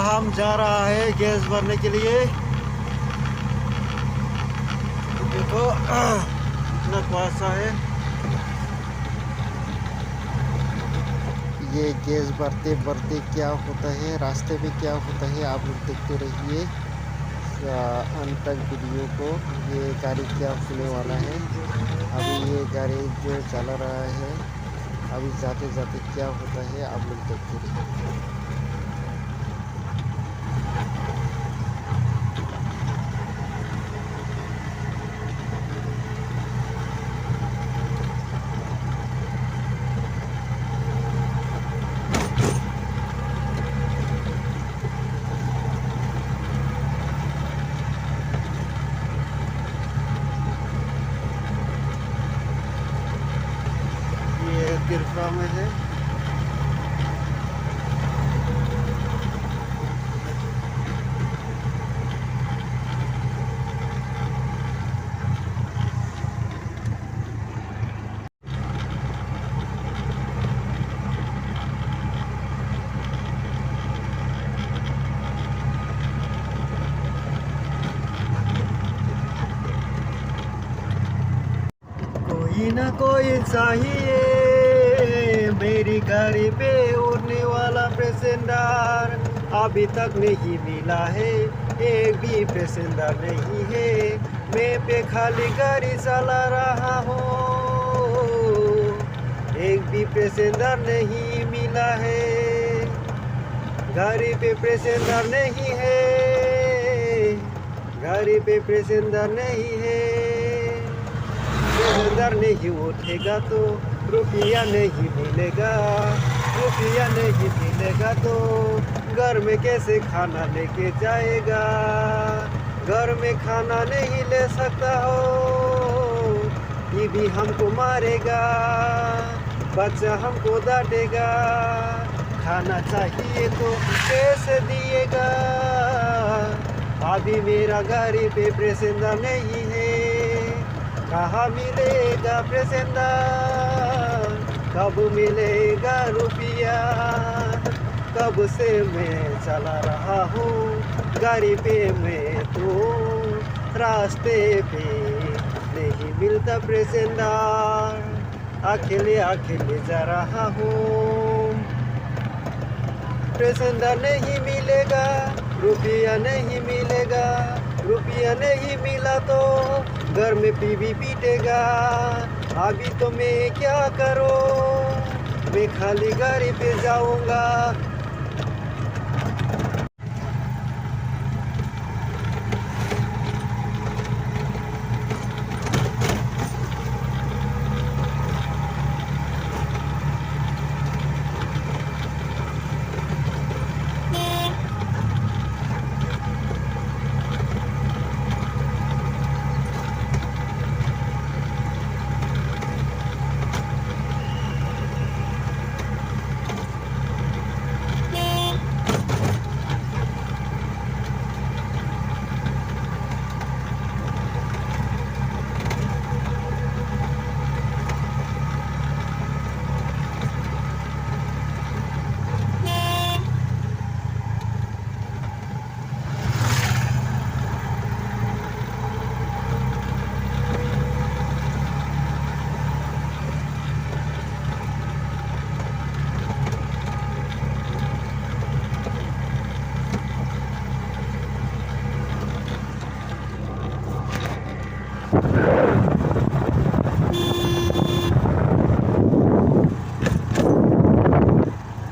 हम जा रहा है गैस भरने के लिए। देखो इतना कुहासा है। ये गैस भरते भरते क्या होता है, रास्ते में क्या होता है, आप लोग देखते रहिए अंत तक वीडियो को। ये गाड़ी क्या होने वाला है, अभी ये गाड़ी जो चला रहा है, अभी जाते जाते क्या होता है आप लोग देखते रहिए। ये तिरफा में है। कोई ना कोई चाहिए मेरी गाड़ी पे उड़ने वाला पैसेंजर, अभी तक नहीं मिला है, एक भी पैसेंजर नहीं है। मैं पे खाली गाड़ी चला रहा हूँ, एक भी पैसेंजर नहीं मिला है। गाड़ी पे पैसेंजर नहीं है, गाड़ी पे पैसेंजर नहीं है। पैसेंजर नहीं उठेगा तो रुपया नहीं मिलेगा, रुपया नहीं मिलेगा तो घर में कैसे खाना लेके जाएगा। घर में खाना नहीं ले सकता हो, ये भी हमको मारेगा, बच्चा हमको डांटेगा। खाना चाहिए तो कैसे दिएगा, अभी मेरा गाड़ी पे पैसेंजर नहीं है। कहाँ मिलेगा पैसेंजर, कब मिलेगा रुपया। कब से मैं चला रहा हूँ गाड़ी पे, मैं तो रास्ते पे नहीं मिलता पैसेंजर। अकेले अकेले जा रहा हूँ, पैसेंजर नहीं मिलेगा, रुपया नहीं मिलेगा। रुपया नहीं मिला तो घर में बीवी पीटेगा। अभी तो मैं क्या करूं, मैं खाली गाड़ी पे जाऊंगा।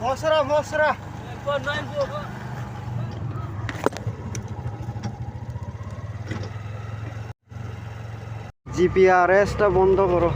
মশরা মশরা জিপিআরএসটা বন্ধ করো।